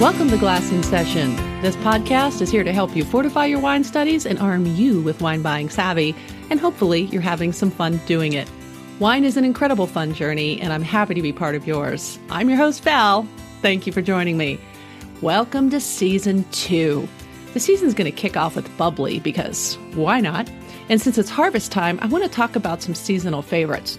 Welcome to Glass in Session. This podcast is here to help you fortify your wine studies and arm you with wine buying savvy, and hopefully you're having some fun doing it. Wine is an incredible fun journey, and I'm happy to be part of yours. I'm your host, Val. Thank you for joining me. Welcome to Season 2. The season's going to kick off with bubbly because why not? And since it's harvest time, I want to talk about some seasonal favorites.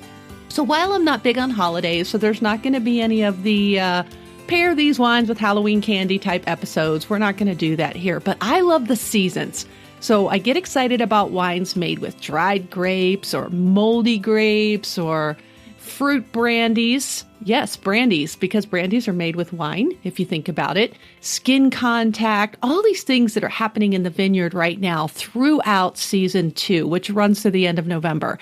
So while I'm not big on holidays, so there's not going to be any of the pair these wines with Halloween candy type episodes. We're not going to do that here, but I love the seasons. So I get excited about wines made with dried grapes or moldy grapes or fruit brandies. Yes, brandies, because brandies are made with wine, if you think about it. Skin contact, all these things that are happening in the vineyard right now throughout Season 2, which runs to the end of November.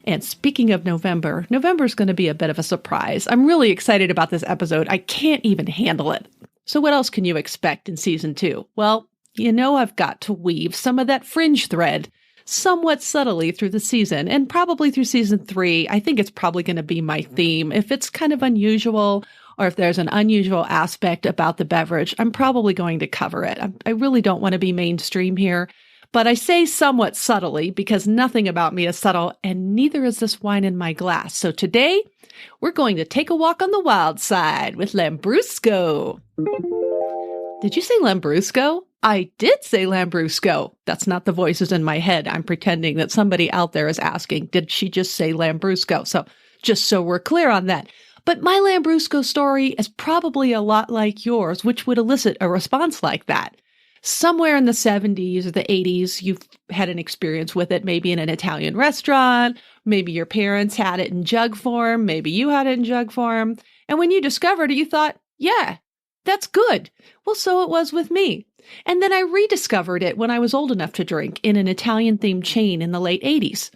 And speaking of November, November is going to be a bit of a surprise. I'm really excited about this episode. I can't even handle it. So what else can you expect in Season 2? Well, you know I've got to weave some of that fringe thread somewhat subtly through the season, and probably through Season 3. I think it's probably going to be my theme. If it's kind of unusual, or if there's an unusual aspect about the beverage, I'm probably going to cover it. I really don't want to be mainstream here. But I say somewhat subtly because nothing about me is subtle, and neither is this wine in my glass. So today, we're going to take a walk on the wild side with Lambrusco. Did you say Lambrusco? I did say Lambrusco. That's not the voices in my head. I'm pretending that somebody out there is asking, did she just say Lambrusco? So just so we're clear on that. But my Lambrusco story is probably a lot like yours, which would elicit a response like that. Somewhere in the 70s or the 80s, you've had an experience with it, maybe in an Italian restaurant, maybe your parents had it in jug form, maybe you had it in jug form. And when you discovered it, you thought, yeah, that's good. Well, so it was with me. And then I rediscovered it when I was old enough to drink in an Italian-themed chain in the late 80s.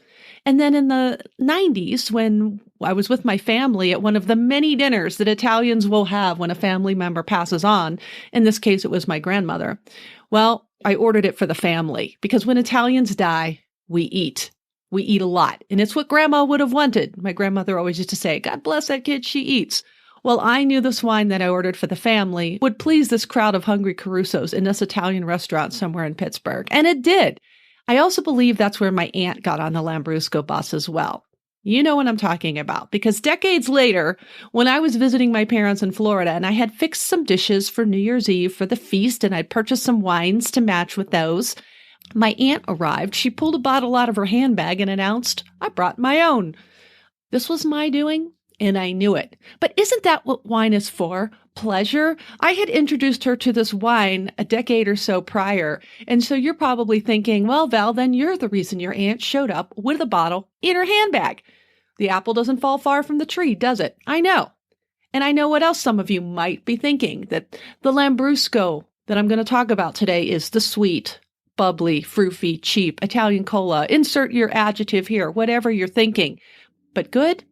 And then in the 90s, when I was with my family at one of the many dinners that Italians will have when a family member passes on, in this case, it was my grandmother. Well, I ordered it for the family because when Italians die, we eat. We eat a lot. And it's what Grandma would have wanted. My grandmother always used to say, God bless that kid, she eats. Well, I knew this wine that I ordered for the family would please this crowd of hungry Carusos in this Italian restaurant somewhere in Pittsburgh. And it did. I also believe that's where my aunt got on the Lambrusco bus as well. You know what I'm talking about, because decades later, when I was visiting my parents in Florida and I had fixed some dishes for New Year's Eve for the feast and I'd purchased some wines to match with those, my aunt arrived. She pulled a bottle out of her handbag and announced, I brought my own. This was my doing, and I knew it. But isn't that what wine is for? Pleasure? I had introduced her to this wine a decade or so prior, and so you're probably thinking, well, Val, then you're the reason your aunt showed up with a bottle in her handbag. The apple doesn't fall far from the tree, does it? I know. And I know what else some of you might be thinking, that the Lambrusco that I'm going to talk about today is the sweet, bubbly, fruity, cheap Italian cola. Insert your adjective here, whatever you're thinking. But good?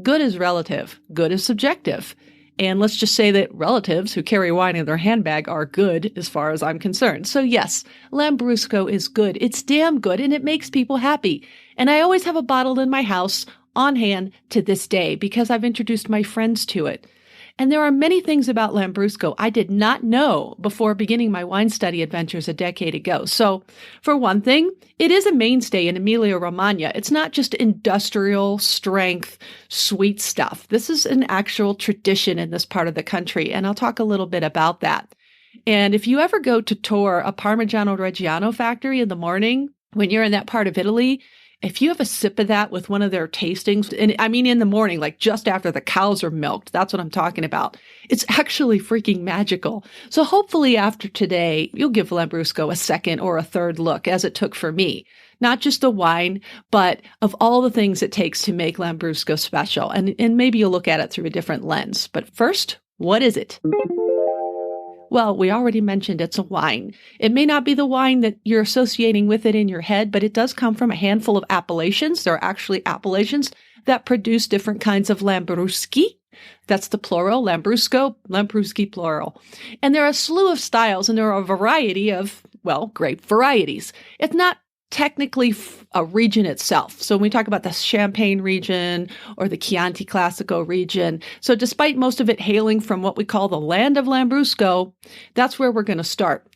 Good is relative. Good is subjective. And let's just say that relatives who carry wine in their handbag are good as far as I'm concerned. So yes, Lambrusco is good. It's damn good and it makes people happy. And I always have a bottle in my house on hand to this day because I've introduced my friends to it. And there are many things about Lambrusco I did not know before beginning my wine study adventures a decade ago. So, for one thing, it is a mainstay in Emilia-Romagna. It's not just industrial strength, sweet stuff. This is an actual tradition in this part of the country, and I'll talk a little bit about that. And if you ever go to tour a Parmigiano Reggiano factory in the morning, when you're in that part of Italy, if you have a sip of that with one of their tastings, and I mean in the morning, like just after the cows are milked, that's what I'm talking about. It's actually freaking magical. So hopefully after today, you'll give Lambrusco a second or a third look, as it took for me. Not just the wine, but of all the things it takes to make Lambrusco special. And maybe you'll look at it through a different lens. But first, what is it? Well, we already mentioned it's a wine. It may not be the wine that you're associating with it in your head, but it does come from a handful of appellations. There are actually appellations that produce different kinds of Lambruschi. That's the plural, Lambrusco, Lambruschi plural. And there are a slew of styles, and there are a variety of, well, grape varieties. It's not technically a region itself. So when we talk about the Champagne region or the Chianti Classico region, so despite most of it hailing from what we call the land of Lambrusco, that's where we're going to start.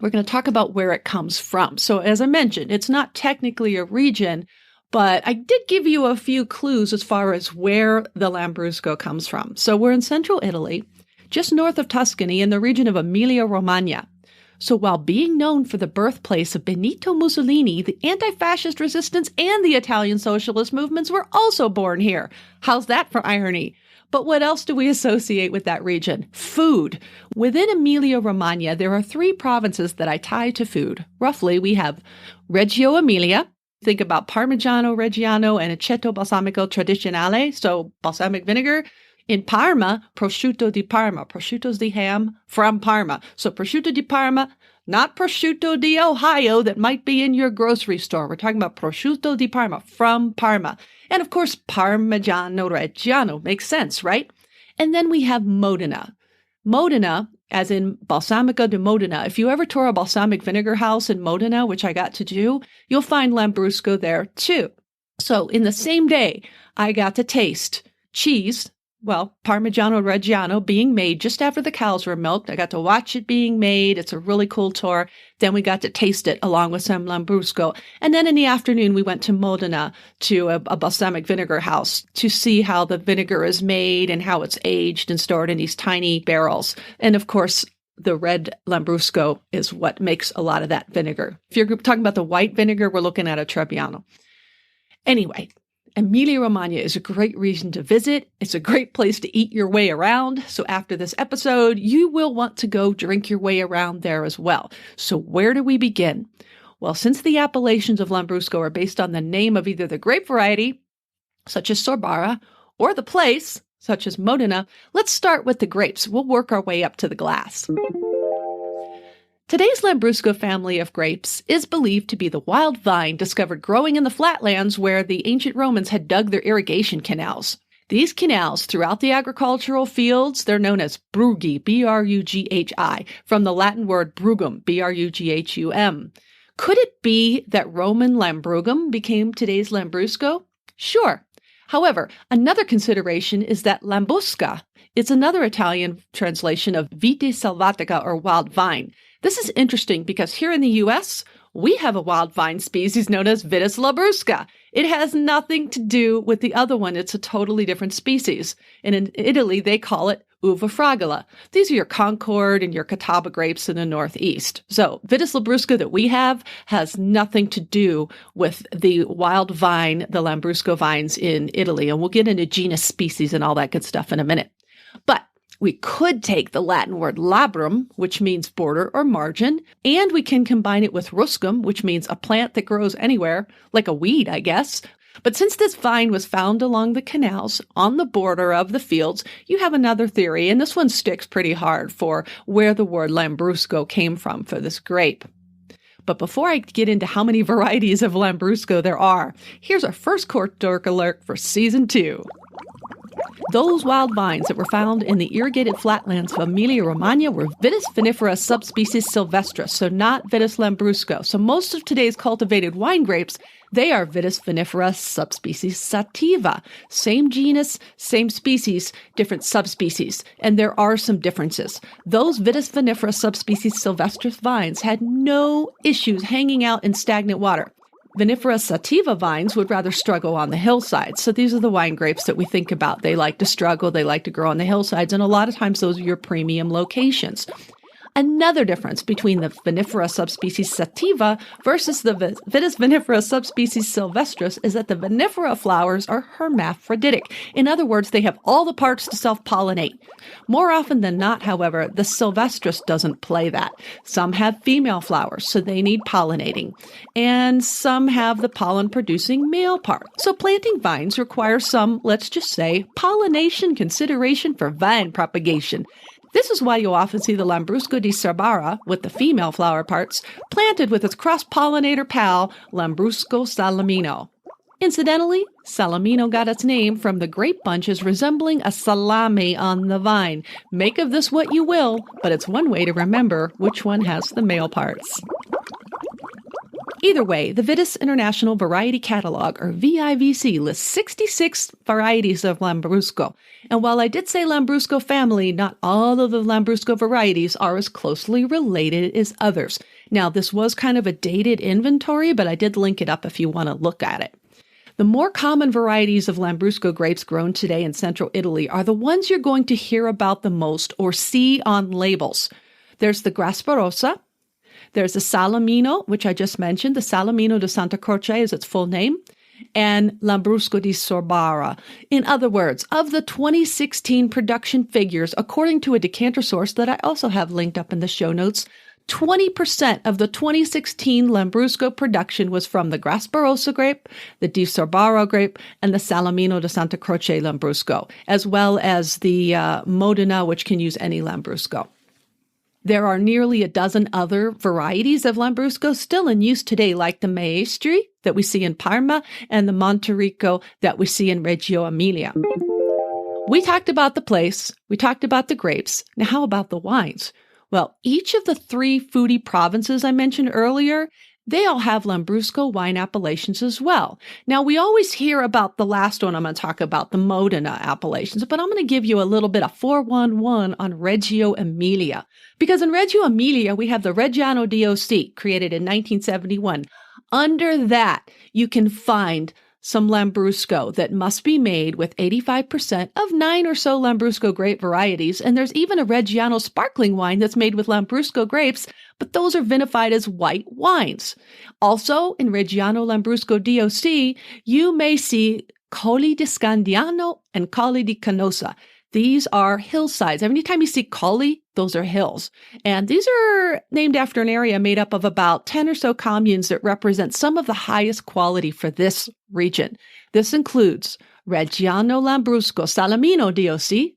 We're going to talk about where it comes from. So as I mentioned, it's not technically a region, but I did give you a few clues as far as where the Lambrusco comes from. So we're in central Italy, just north of Tuscany in the region of Emilia-Romagna. So while being known for the birthplace of Benito Mussolini, the anti-fascist resistance and the Italian socialist movements were also born here. How's that for irony? But what else do we associate with that region? Food. Within Emilia-Romagna, there are 3 provinces that I tie to food. Roughly, we have Reggio Emilia. Think about Parmigiano Reggiano and Aceto Balsamico Tradizionale, so balsamic vinegar. In Parma, prosciutto di Parma. Prosciutto's the ham from Parma. So prosciutto di Parma, not prosciutto di Ohio that might be in your grocery store. We're talking about prosciutto di Parma from Parma. And of course, Parmigiano Reggiano. Makes sense, right? And then we have Modena. Modena, as in Balsamico di Modena. If you ever tour a balsamic vinegar house in Modena, which I got to do, you'll find Lambrusco there too. So in the same day, I got to taste cheese, well, Parmigiano Reggiano being made just after the cows were milked. I got to watch it being made. It's a really cool tour. Then we got to taste it along with some Lambrusco. And then in the afternoon, we went to Modena to a balsamic vinegar house to see how the vinegar is made and how it's aged and stored in these tiny barrels. And of course, the red Lambrusco is what makes a lot of that vinegar. If you're talking about the white vinegar, we're looking at a Trebbiano. Anyway, Emilia-Romagna is a great region to visit. It's a great place to eat your way around. So after this episode, you will want to go drink your way around there as well. So where do we begin? Well, since the appellations of Lambrusco are based on the name of either the grape variety, such as Sorbara, or the place, such as Modena, let's start with the grapes. We'll work our way up to the glass. Today's Lambrusco family of grapes is believed to be the wild vine discovered growing in the flatlands where the ancient Romans had dug their irrigation canals. These canals throughout the agricultural fields, they're known as brughi, B-R-U-G-H-I, from the Latin word brugum, B-R-U-G-H-U-M. Could it be that Roman Lambrugum became today's Lambrusco? Sure. However, another consideration is that Lambusca is another Italian translation of vite selvatica or wild vine. This is interesting because here in the U.S., we have a wild vine species known as Vitis labrusca. It has nothing to do with the other one. It's a totally different species. And in Italy, they call it uva fragola. These are your Concord and your Catawba grapes in the Northeast. So Vitis labrusca that we have has nothing to do with the wild vine, the Lambrusco vines in Italy. And we'll get into genus, species, and all that good stuff in a minute. But we could take the Latin word labrum, which means border or margin, and we can combine it with ruscum, which means a plant that grows anywhere, like a weed, I guess. But since this vine was found along the canals on the border of the fields, you have another theory, and this one sticks pretty hard for where the word Lambrusco came from for this grape. But before I get into how many varieties of Lambrusco there are, here's our first court dork alert for Season 2. Those wild vines that were found in the irrigated flatlands of Emilia-Romagna were Vitis vinifera subspecies sylvestris, so not Vitis lambrusco. So most of today's cultivated wine grapes, they are Vitis vinifera subspecies sativa. Same genus, same species, different subspecies. And there are some differences. Those Vitis vinifera subspecies sylvestris vines had no issues hanging out in stagnant water. Vinifera sativa vines would rather struggle on the hillsides. So these are the wine grapes that we think about. They like to struggle. They like to grow on the hillsides. And a lot of times those are your premium locations. Another difference between the Vinifera subspecies sativa versus the Vitis vinifera subspecies sylvestris is that the vinifera flowers are hermaphroditic. In other words, they have all the parts to self-pollinate. More often than not, however, the sylvestris doesn't play that. Some have female flowers, so they need pollinating. And some have the pollen-producing male part. So planting vines requires some, let's just say, pollination consideration for vine propagation. This is why you'll often see the Lambrusco di Sorbara, with the female flower parts, planted with its cross-pollinator pal, Lambrusco salamino. Incidentally, salamino got its name from the grape bunches resembling a salami on the vine. Make of this what you will, but it's one way to remember which one has the male parts. Either way, the Vitis International Variety Catalog, or VIVC, lists 66 varieties of Lambrusco. And while I did say Lambrusco family, not all of the Lambrusco varieties are as closely related as others. Now, this was kind of a dated inventory, but I did link it up if you want to look at it. The more common varieties of Lambrusco grapes grown today in central Italy are the ones you're going to hear about the most or see on labels. There's the Grasparosa. There's the Salamino, which I just mentioned. The Salamino di Santa Croce is its full name. And Lambrusco di Sorbara. In other words, of the 2016 production figures, according to a decanter source that I also have linked up in the show notes, 20% of the 2016 Lambrusco production was from the Grasparosa grape, the Di Sorbara grape, and the Salamino di Santa Croce Lambrusco, as well as the Modena, which can use any Lambrusco. There are nearly a dozen other varieties of Lambrusco still in use today, like the Maestri that we see in Parma and the Monterrico that we see in Reggio Emilia. We talked about the place, we talked about the grapes. Now, how about the wines? Well, each of the 3 foodie provinces I mentioned earlier, they all have Lambrusco wine appellations as well. Now, we always hear about the last one I'm going to talk about, the Modena appellations, but I'm going to give you a little bit of 411 on Reggio Emilia. Because in Reggio Emilia, we have the Reggiano DOC, created in 1971. Under that, you can find some Lambrusco that must be made with 85% of 9 or so Lambrusco grape varieties. And there's even a Reggiano sparkling wine that's made with Lambrusco grapes, but those are vinified as white wines. Also, in Reggiano Lambrusco DOC, you may see Colli di Scandiano and Colli di Canosa. These are hillsides. Every time you see Colli, those are hills. And these are named after an area made up of about 10 or so communes that represent some of the highest quality for this region. This includes Reggiano Lambrusco Salamino DOC,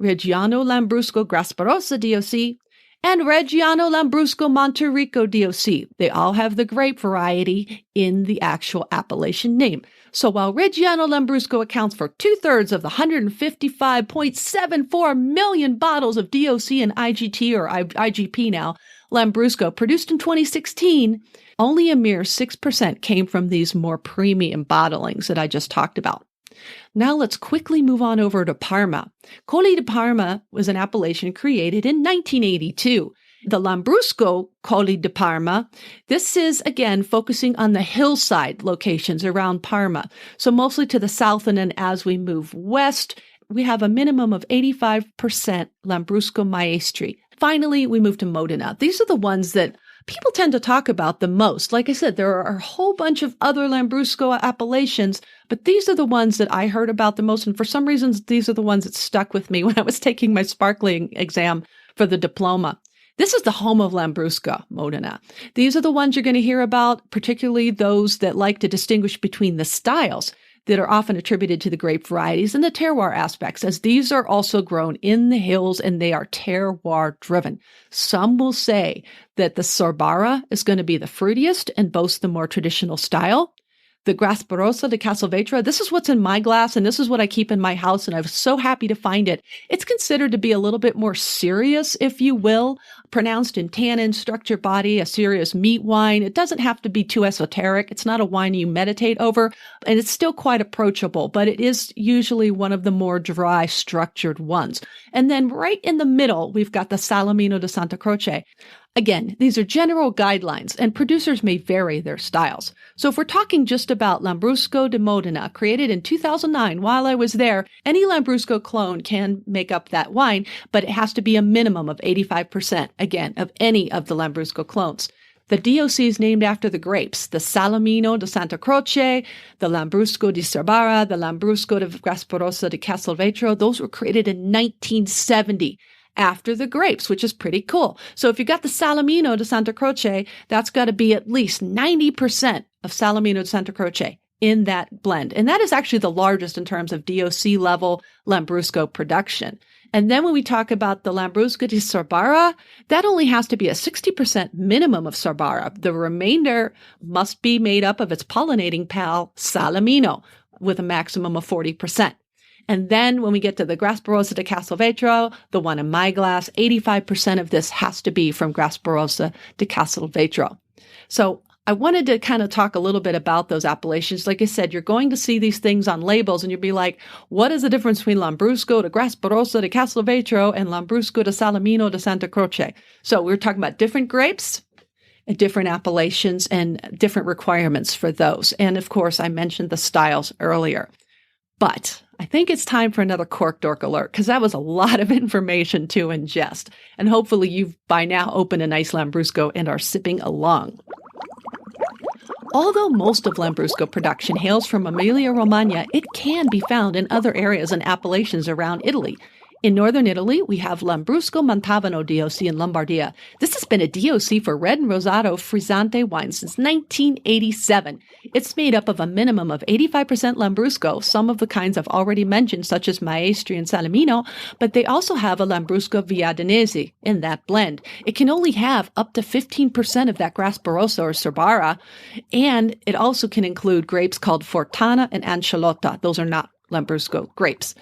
Reggiano Lambrusco Grasparosa DOC, and Reggiano Lambrusco Monterrico DOC. They all have the grape variety in the actual appellation name. So while Reggiano Lambrusco accounts for 2/3 of the 155.74 million bottles of DOC and IGT or IGP now, Lambrusco produced in 2016, only a mere 6% came from these more premium bottlings that I just talked about. Now let's quickly move on over to Parma. Colli di Parma was an appellation created in 1982. The Lambrusco Colli di Parma, this is, again, focusing on the hillside locations around Parma. So mostly to the south, and then as we move west, we have a minimum of 85% Lambrusco Maestri. Finally, we move to Modena. These are the ones that people tend to talk about the most. Like I said, there are a whole bunch of other Lambrusco appellations, but these are the ones that I heard about the most. And for some reasons, these are the ones that stuck with me when I was taking my sparkling exam for the diploma. This is the home of Lambrusco, Modena. These are the ones you're going to hear about, particularly those that like to distinguish between the styles that are often attributed to the grape varieties and the terroir aspects, as these are also grown in the hills and they are terroir driven. Some will say that the Sorbara is going to be the fruitiest and boast the more traditional style. The Grasparosa di Castelvetro, this is what's in my glass, and this is what I keep in my house, and I was so happy to find it. It's considered to be a little bit more serious, if you will, pronounced in tannin, structured body, a serious meat wine. It doesn't have to be too esoteric. It's not a wine you meditate over, and it's still quite approachable, but it is usually one of the more dry, structured ones. And then right in the middle, we've got the Salamino di Santa Croce. Again, these are general guidelines, and producers may vary their styles. So if we're talking just about Lambrusco di Modena, created in 2009 while I was there, any Lambrusco clone can make up that wine, but it has to be a minimum of 85%, again, of any of the Lambrusco clones. The DOC is named after the grapes, the Salamino di Santa Croce, the Lambrusco di Sorbara, the Lambrusco di Grasparosa di Castelvetro. Those were created in 1970. After the grapes, which is pretty cool. So if you got the Salamino di Santa Croce, that's got to be at least 90% of Salamino di Santa Croce in that blend. And that is actually the largest in terms of DOC level Lambrusco production. And then when we talk about the Lambrusco di Sorbara, that only has to be a 60% minimum of Sorbara. The remainder must be made up of its pollinating pal, Salamino, with a maximum of 40%. And then when we get to the Grasparosa di Castelvetro, the one in my glass, 85% of this has to be from Grasparosa di Castelvetro. So I wanted to kind of talk a little bit about those appellations. Like I said, you're going to see these things on labels and you'll be like, what is the difference between Lambrusco de Grasparosa de Castelvetro and Lambrusco de Salamino de Santa Croce? So we're talking about different grapes and different appellations and different requirements for those. And of course, I mentioned the styles earlier. But I think it's time for another cork dork alert because that was a lot of information to ingest. And hopefully you've by now opened a nice Lambrusco and are sipping along. Although most of Lambrusco production hails from Emilia-Romagna, it can be found in other areas and appellations around Italy. In northern Italy, we have Lambrusco Montavano DOC in Lombardia. This has been a DOC for red and rosato frizzante wine since 1987. It's made up of a minimum of 85% Lambrusco, some of the kinds I've already mentioned, such as Maestri and Salamino, but they also have a Lambrusco Viadanese in that blend. It can only have up to 15% of that Grasparosa or Sorbara, and it also can include grapes called Fortana and Ancellota. Those are not Lambrusco grapes.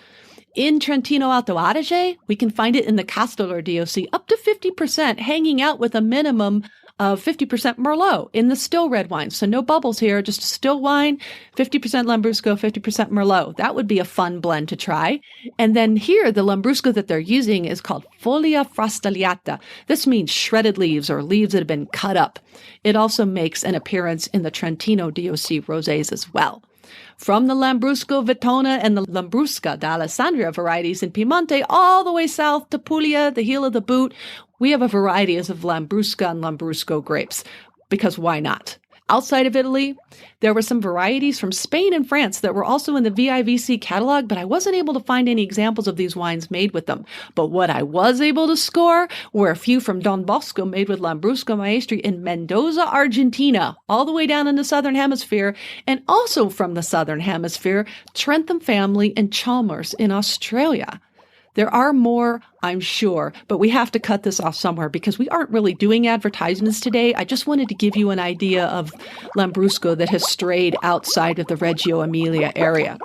In Trentino Alto Adige, we can find it in the Castellar DOC up to 50%, hanging out with a minimum of 50% Merlot in the still red wine. So no bubbles here, just a still wine, 50% Lambrusco, 50% Merlot. That would be a fun blend to try. And then here, the Lambrusco that they're using is called Foglia frastagliata. This means shredded leaves or leaves that have been cut up. It also makes an appearance in the Trentino DOC rosés as well. From the Lambrusco Vitona and the Lambrusca d'Alessandria varieties in Piemonte all the way south to Puglia, the heel of the boot, we have a variety of Lambrusca and Lambrusco grapes, because why not? Outside of Italy, there were some varieties from Spain and France that were also in the VIVC catalog, but I wasn't able to find any examples of these wines made with them. But what I was able to score were a few from Don Bosco made with Lambrusco Maestri in Mendoza, Argentina, all the way down in the Southern Hemisphere, and also from the Southern Hemisphere, Trentham Family and Chalmers in Australia. There are more, I'm sure, but we have to cut this off somewhere because we aren't really doing advertisements today. I just wanted to give you an idea of Lambrusco that has strayed outside of the Reggio Emilia area.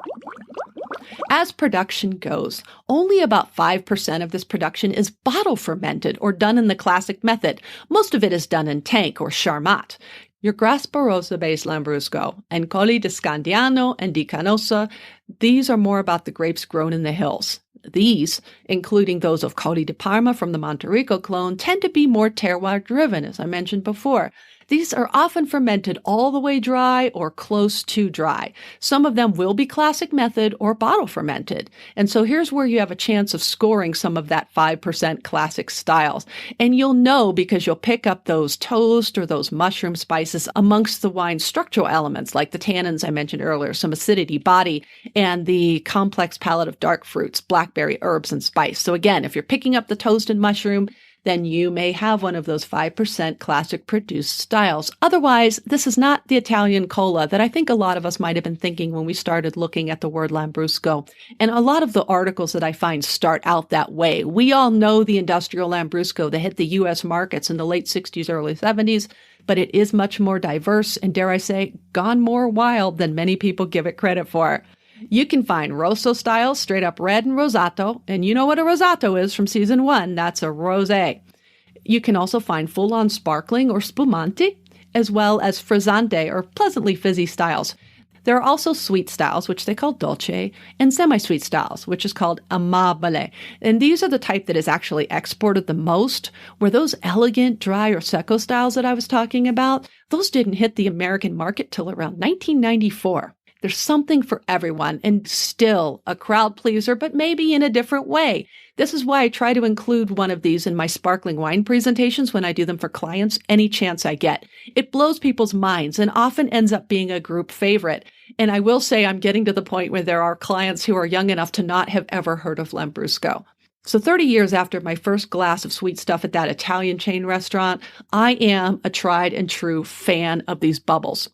As production goes, only about 5% of this production is bottle fermented or done in the classic method. Most of it is done in tank or charmat. Your Grasparosa-based Lambrusco and Colli di Scandiano and di Canosa, these are more about the grapes grown in the hills. These, including those of Colli di Parma from the Monterico clone, tend to be more terroir-driven, as I mentioned before. These are often fermented all the way dry or close to dry. Some of them will be classic method or bottle fermented. And so here's where you have a chance of scoring some of that 5% classic styles. And you'll know because you'll pick up those toast or those mushroom spices amongst the wine's structural elements, like the tannins I mentioned earlier, some acidity, body, and the complex palette of dark fruits, blackberry, herbs, and spice. So again, if you're picking up the toast and mushroom, then you may have one of those 5% classic produced styles. Otherwise, this is not the Italian cola that I think a lot of us might have been thinking when we started looking at the word Lambrusco. And a lot of the articles that I find start out that way. We all know the industrial Lambrusco that hit the U.S. markets in the late 60s, early 70s, but it is much more diverse and, dare I say, gone more wild than many people give it credit for. You can find Rosso styles, straight up red and rosato, and you know what a rosato is from season 1, that's a rosé. You can also find full-on sparkling or spumante, as well as frizzante or pleasantly fizzy styles. There are also sweet styles, which they call dolce, and semi-sweet styles, which is called amabile. And these are the type that is actually exported the most, where those elegant, dry, or secco styles that I was talking about, those didn't hit the American market till around 1994. There's something for everyone and still a crowd pleaser, but maybe in a different way. This is why I try to include one of these in my sparkling wine presentations when I do them for clients any chance I get. It blows people's minds and often ends up being a group favorite. And I will say I'm getting to the point where there are clients who are young enough to not have ever heard of Lambrusco. So 30 years after my first glass of sweet stuff at that Italian chain restaurant, I am a tried and true fan of these bubbles.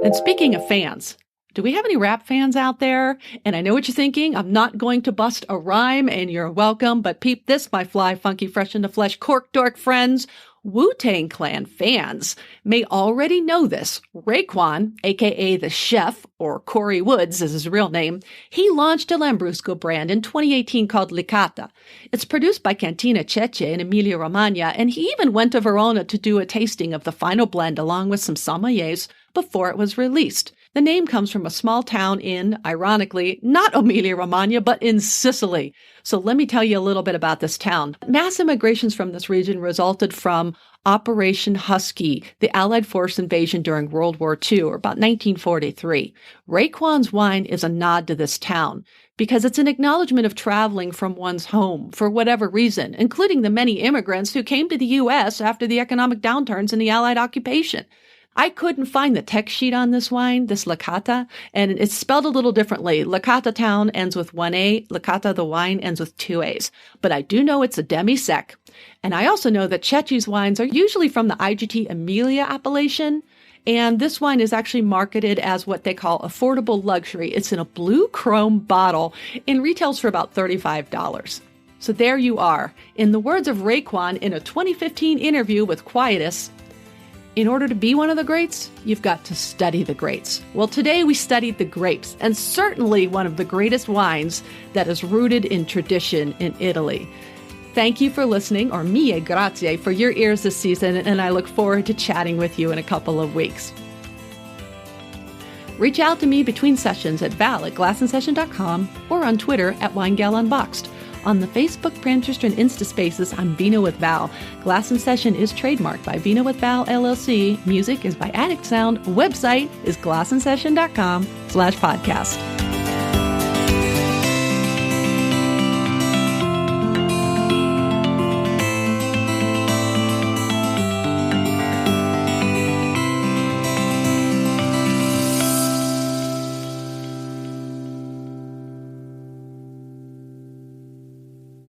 And speaking of fans, do we have any rap fans out there? And I know what you're thinking. I'm not going to bust a rhyme, and you're welcome. But peep this, my fly, funky, fresh in the flesh, cork dork friends. Wu-Tang Clan fans may already know this. Raekwon, aka the chef, or Corey Woods is his real name, he launched a Lambrusco brand in 2018 called Licata. It's produced by Cantina Cece in Emilia-Romagna, and he even went to Verona to do a tasting of the final blend along with some sommeliers before it was released. The name comes from a small town in, ironically, not Emilia-Romagna, but in Sicily. So let me tell you a little bit about this town. Mass immigrations from this region resulted from Operation Husky, the Allied force invasion during World War II, or about 1943. Raekwon's wine is a nod to this town because it's an acknowledgement of traveling from one's home for whatever reason, including the many immigrants who came to the U.S. after the economic downturns in the Allied occupation. I couldn't find the text sheet on this wine, this Licata, and it's spelled a little differently. Licata town ends with one A, Licata the wine ends with two A's. But I do know it's a demi-sec. And I also know that Cecchi's wines are usually from the IGT Emilia appellation, and this wine is actually marketed as what they call affordable luxury. It's in a blue chrome bottle and retails for about $35. So there you are. In the words of Raekwon in a 2015 interview with Quietus, in order to be one of the greats, you've got to study the greats. Well, today we studied the grapes, and certainly one of the greatest wines that is rooted in tradition in Italy. Thank you for listening, or mille grazie, for your ears this season, and I look forward to chatting with you in a couple of weeks. Reach out to me between sessions at val@glassandsession.com or on Twitter at WineGalUnboxed. On the Facebook, Pinterest, and Insta Spaces, I'm Vino with Val. Glass and Session is trademarked by Vino with Val, LLC. Music is by Addict Sound. Website is glassandsession.com/podcast.